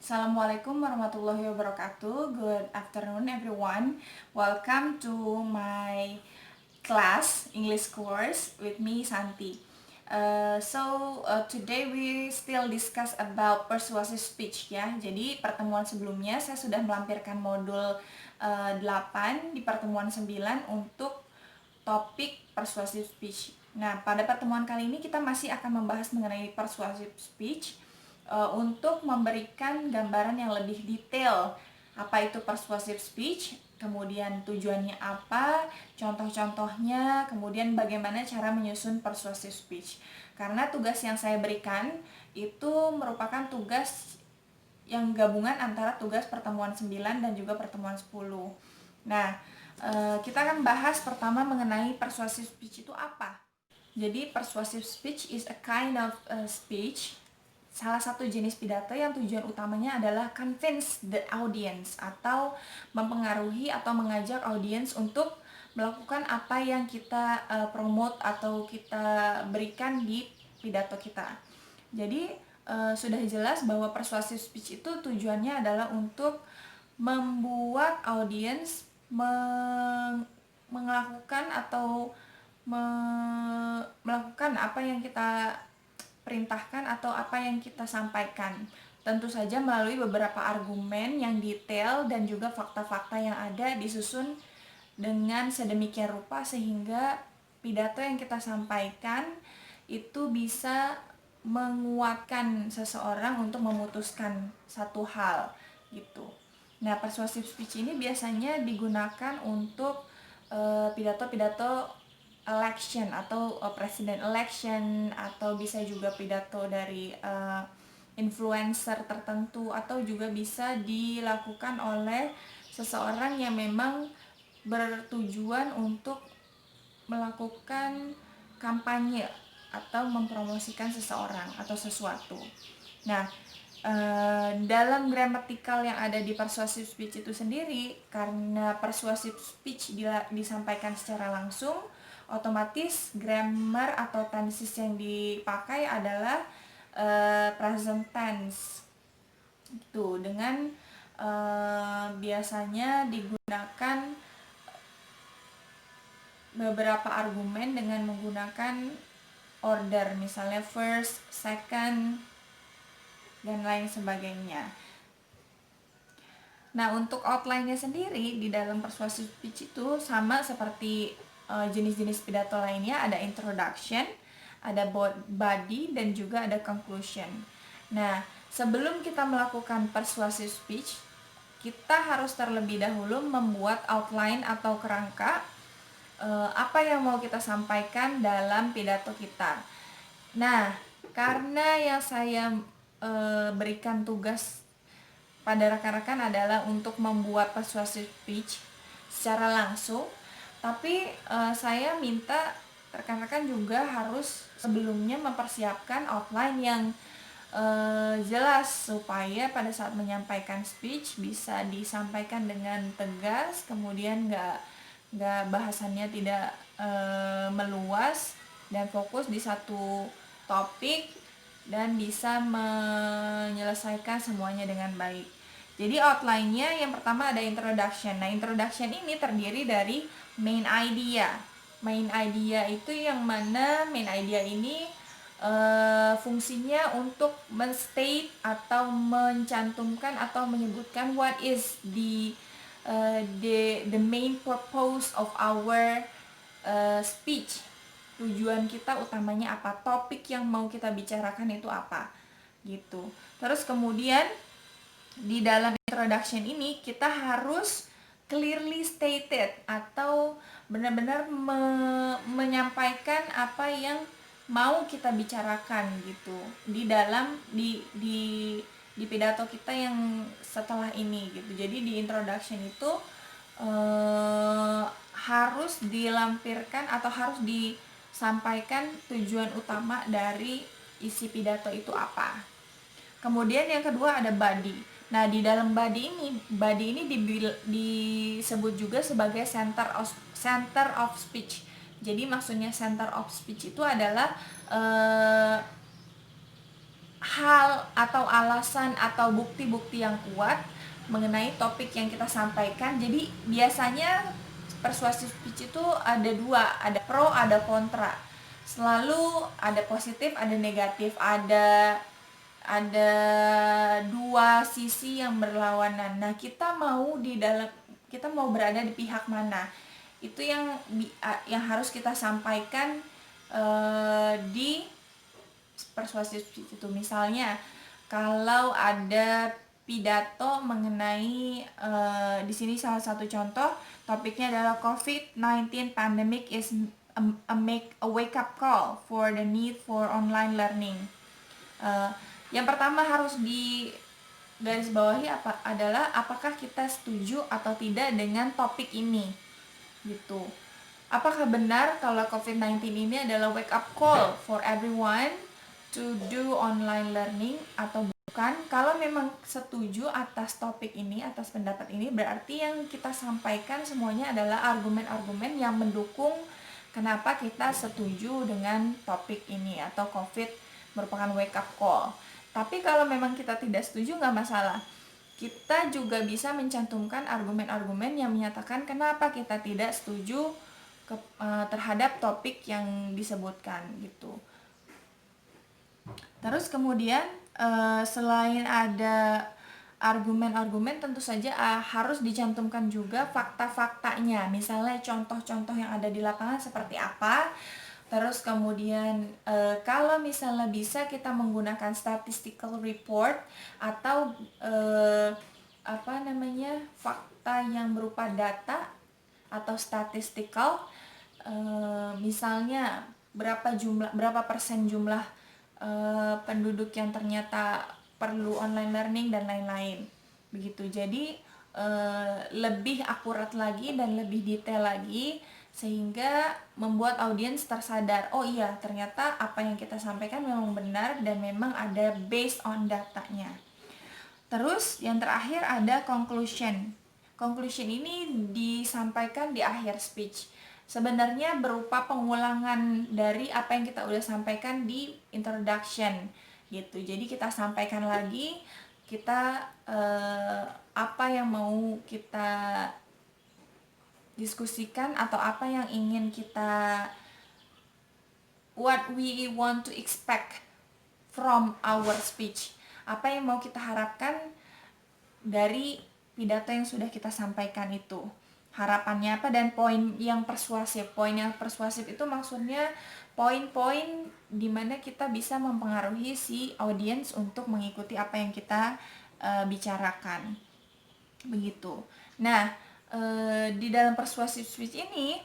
Assalamualaikum warahmatullahi wabarakatuh. Good afternoon everyone. Welcome to my class English course with me Santi. Today we still discuss about persuasive speech ya. Jadi pertemuan sebelumnya saya sudah melampirkan modul 8 di pertemuan 9 untuk topik persuasive speech. Nah, pada pertemuan kali ini kita masih akan membahas mengenai persuasive speech untuk memberikan gambaran yang lebih detail apa itu persuasive speech, kemudian tujuannya apa, contoh-contohnya, kemudian bagaimana cara menyusun persuasive speech. Karena tugas yang saya berikan itu merupakan tugas yang gabungan antara tugas pertemuan 9 dan juga pertemuan 10. Nah, kita akan bahas pertama mengenai persuasive speech itu apa. Jadi persuasive speech is a kind of speech, salah satu jenis pidato yang tujuan utamanya adalah convince the audience atau mempengaruhi atau mengajak audience untuk melakukan apa yang kita promote atau kita berikan di pidato kita. Jadi sudah jelas bahwa persuasive speech itu tujuannya adalah untuk membuat audience melakukan atau melakukan apa yang kita perintahkan atau apa yang kita sampaikan. Tentu saja melalui beberapa argumen yang detail dan juga fakta-fakta yang ada disusun dengan sedemikian rupa sehingga pidato yang kita sampaikan itu bisa menguatkan seseorang untuk memutuskan satu hal gitu. Nah, persuasive speech ini biasanya digunakan untuk pidato-pidato election atau president election, atau bisa juga pidato dari influencer tertentu, atau juga bisa dilakukan oleh seseorang yang memang bertujuan untuk melakukan kampanye atau mempromosikan seseorang atau sesuatu. Nah, dalam gramatikal yang ada di persuasive speech itu sendiri, karena persuasive speech disampaikan secara langsung, otomatis grammar atau tenses yang dipakai adalah present tense itu, dengan biasanya digunakan beberapa argumen dengan menggunakan order, misalnya first, second, dan lain sebagainya. Nah, untuk outline-nya sendiri di dalam persuasive speech itu sama seperti jenis-jenis pidato lainnya, ada introduction, ada body, dan juga ada conclusion. Nah, sebelum kita melakukan persuasive speech, kita harus terlebih dahulu membuat outline atau kerangka apa yang mau kita sampaikan dalam pidato kita. Nah, karena yang saya berikan tugas pada rekan-rekan adalah untuk membuat persuasive speech secara langsung, tapi saya minta rekan-rekan juga harus sebelumnya mempersiapkan outline yang jelas supaya pada saat menyampaikan speech bisa disampaikan dengan tegas, kemudian nggak bahasannya tidak meluas dan fokus di satu topik dan bisa menyelesaikan semuanya dengan baik. Jadi outline-nya yang pertama ada introduction. Nah, introduction ini terdiri dari main idea. Main idea itu yang mana main idea ini fungsinya untuk menstate atau mencantumkan atau menyebutkan what is the main purpose of our speech. Tujuan kita utamanya apa, topik yang mau kita bicarakan itu apa gitu. Terus kemudian di dalam introduction ini kita harus clearly stated atau benar-benar menyampaikan apa yang mau kita bicarakan gitu di dalam di pidato kita yang setelah ini gitu. Jadi di introduction itu harus dilampirkan atau harus disampaikan tujuan utama dari isi pidato itu apa. Kemudian yang kedua ada body. Nah, di dalam body ini disebut juga sebagai center of speech. Jadi maksudnya center of speech itu adalah hal atau alasan atau bukti-bukti yang kuat mengenai topik yang kita sampaikan. Jadi biasanya persuasive speech itu ada dua, ada pro, ada kontra. Selalu ada positif, ada negatif, ada dua sisi yang berlawanan. Nah, kita mau berada di pihak mana? Itu yang harus kita sampaikan di persuasif itu. Misalnya kalau ada pidato mengenai di sini salah satu contoh topiknya adalah COVID-19 pandemic is a wake up call for the need for online learning. Yang pertama harus di garis bawahi adalah apakah kita setuju atau tidak dengan topik ini gitu. Apakah benar kalau COVID-19 ini adalah wake up call for everyone to do online learning atau bukan? Kalau memang setuju atas topik ini, atas pendapat ini, berarti yang kita sampaikan semuanya adalah argumen-argumen yang mendukung kenapa kita setuju dengan topik ini atau COVID merupakan wake up call. Tapi kalau memang kita tidak setuju, nggak masalah. Kita juga bisa mencantumkan argumen-argumen yang menyatakan kenapa kita tidak setuju terhadap topik yang disebutkan gitu. Terus kemudian selain ada argumen-argumen, tentu saja harus dicantumkan juga fakta-faktanya. Misalnya contoh-contoh yang ada di lapangan seperti apa. Terus kemudian kalau misalnya bisa kita menggunakan statistical report atau fakta yang berupa data atau statistical, misalnya berapa persen jumlah penduduk yang ternyata perlu online learning dan lain-lain begitu. Jadi lebih akurat lagi dan lebih detail lagi sehingga membuat audiens tersadar, oh iya ternyata apa yang kita sampaikan memang benar dan memang ada based on datanya. Terus yang terakhir ada conclusion. Conclusion ini disampaikan di akhir speech. Sebenarnya berupa pengulangan dari apa yang kita udah sampaikan di introduction gitu. Jadi kita sampaikan lagi apa yang mau kita diskusikan atau apa yang ingin what we want to expect from our speech. Apa yang mau kita harapkan dari pidato yang sudah kita sampaikan itu. Harapannya apa dan poin yang persuasif. Poin yang persuasif itu maksudnya poin-poin di mana kita bisa mempengaruhi si audiens untuk mengikuti apa yang kita bicarakan. Begitu. Nah, di dalam persuasive speech ini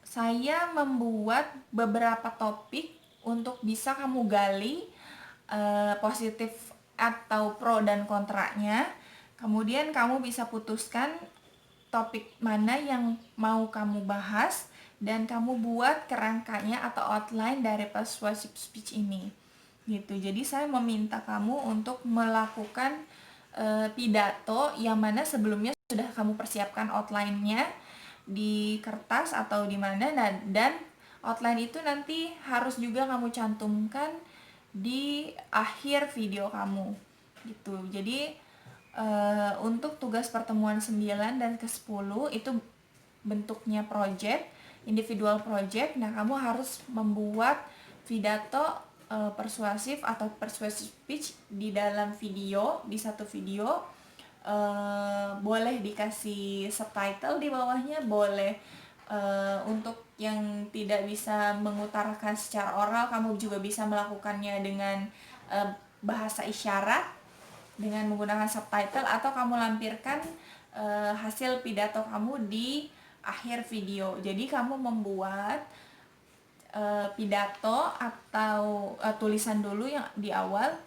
saya membuat beberapa topik untuk bisa kamu gali positif atau pro dan kontranya. Kemudian kamu bisa putuskan topik mana yang mau kamu bahas dan kamu buat kerangkanya atau outline dari persuasive speech ini gitu. Jadi saya meminta kamu untuk melakukan pidato yang mana sebelumnya sudah kamu persiapkan outline-nya di kertas atau di mana, dan outline itu nanti harus juga kamu cantumkan di akhir video kamu gitu. Jadi untuk tugas pertemuan 9 dan ke-10 itu bentuknya project, individual project. Nah, kamu harus membuat pidato persuasif atau persuasive speech di dalam video, di satu video. Boleh dikasih subtitle di bawahnya, boleh untuk yang tidak bisa mengutarakan secara oral, kamu juga bisa melakukannya dengan bahasa isyarat dengan menggunakan subtitle, atau kamu lampirkan hasil pidato kamu di akhir video. Jadi kamu membuat pidato atau tulisan dulu yang di awal,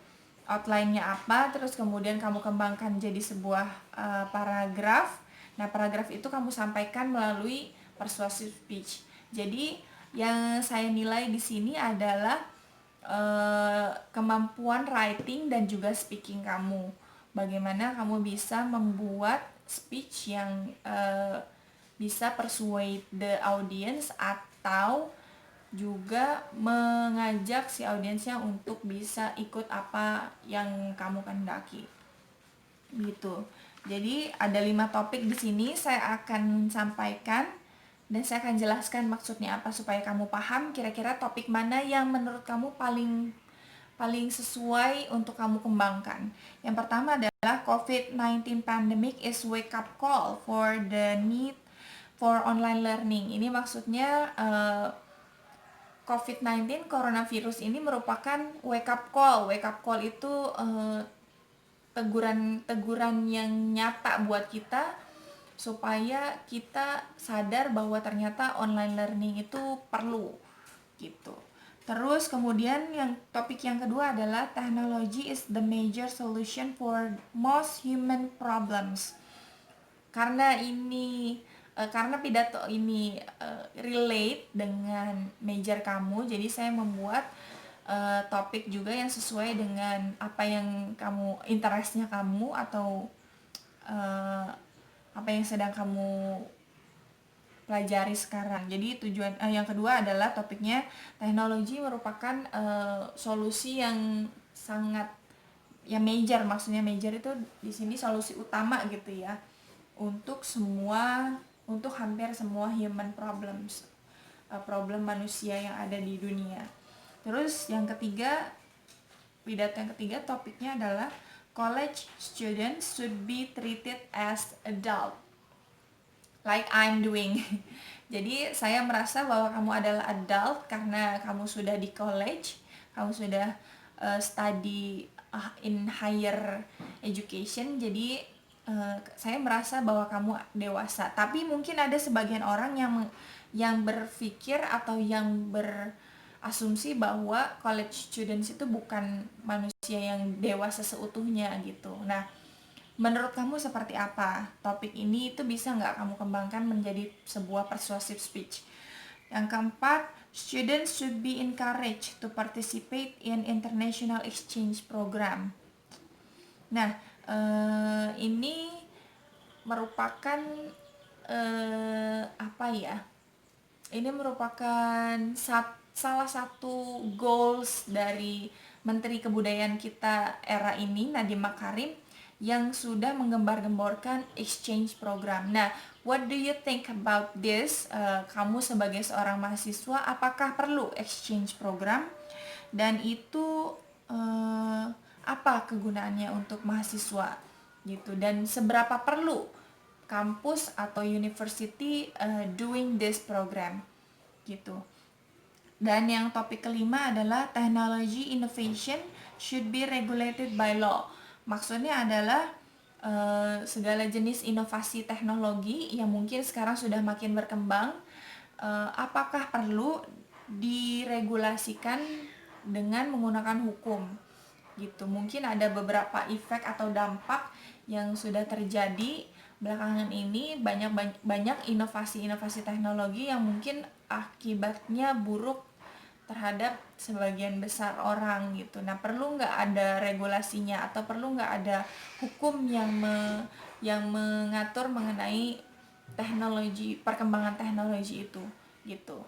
outline-nya apa, terus kemudian kamu kembangkan jadi sebuah paragraf. Nah, paragraf itu kamu sampaikan melalui persuasive speech. Jadi yang saya nilai di sini adalah kemampuan writing dan juga speaking kamu. Bagaimana kamu bisa membuat speech yang bisa persuade the audience atau juga mengajak si audiensnya untuk bisa ikut apa yang kamu kehendaki gitu. Jadi ada 5 topik di sini saya akan sampaikan dan saya akan jelaskan maksudnya apa supaya kamu paham kira-kira topik mana yang menurut kamu paling sesuai untuk kamu kembangkan. Yang pertama adalah COVID-19 pandemic is wake up call for the need for online learning. Ini maksudnya COVID-19 coronavirus ini merupakan wake up call. Wake up call itu teguran yang nyata buat kita supaya kita sadar bahwa ternyata online learning itu perlu gitu. Terus kemudian topik yang kedua adalah technology is the major solution for most human problems. Karena pidato ini relate dengan major kamu, jadi saya membuat topik juga yang sesuai dengan apa yang interestnya kamu atau apa yang sedang kamu pelajari sekarang. Jadi tujuan yang kedua adalah topiknya teknologi merupakan solusi yang sangat major. Maksudnya major itu di sini solusi utama gitu ya untuk hampir semua human problems, problem manusia yang ada di dunia. Terus pidato yang ketiga topiknya adalah college students should be treated as adult like I'm doing. Jadi saya merasa bahwa kamu adalah adult karena kamu sudah di college, kamu sudah study in higher education. Jadi saya merasa bahwa kamu dewasa. Tapi mungkin ada sebagian orang yang berpikir atau yang berasumsi bahwa college students itu bukan manusia yang dewasa seutuhnya gitu. Nah, menurut kamu seperti apa? Topik ini itu bisa nggak kamu kembangkan menjadi sebuah persuasive speech? Yang keempat, students should be encouraged to participate in international exchange program. Nah, ini merupakan Ini merupakan salah satu goals dari Menteri Kebudayaan kita era ini, Nadiem Makarim, yang sudah menggembar-gemborkan exchange program. Nah, what do you think about this? Kamu sebagai seorang mahasiswa, apakah perlu exchange program? Dan itu apa kegunaannya untuk mahasiswa gitu, dan seberapa perlu kampus atau university doing this program gitu. Dan yang topik kelima adalah technology innovation should be regulated by law. Maksudnya adalah segala jenis inovasi teknologi yang mungkin sekarang sudah makin berkembang, apakah perlu diregulasikan dengan menggunakan hukum gitu. Mungkin ada beberapa efek atau dampak yang sudah terjadi belakangan ini, banyak inovasi-inovasi teknologi yang mungkin akibatnya buruk terhadap sebagian besar orang gitu. Nah, perlu nggak ada regulasinya atau perlu nggak ada hukum yang mengatur mengenai perkembangan teknologi itu gitu.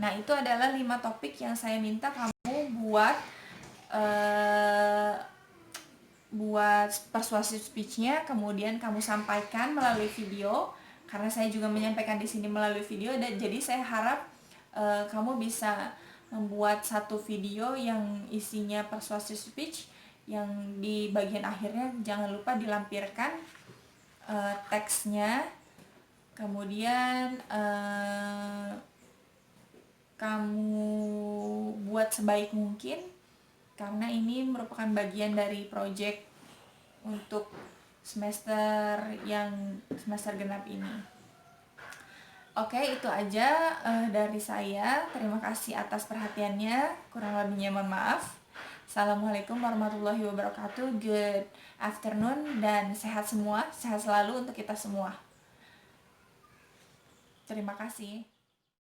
Nah, itu adalah 5 topik yang saya minta kamu buat persuasive speech-nya, kemudian kamu sampaikan melalui video, karena saya juga menyampaikan di sini melalui video, dan jadi saya harap kamu bisa membuat satu video yang isinya persuasive speech, yang di bagian akhirnya jangan lupa dilampirkan teksnya, kemudian kamu buat sebaik mungkin, karena ini merupakan bagian dari project untuk semester genap ini. Oke, itu aja dari saya. Terima kasih atas perhatiannya. Kurang lebihnya mohon maaf. Assalamualaikum warahmatullahi wabarakatuh. Good afternoon dan sehat semua, sehat selalu untuk kita semua. Terima kasih.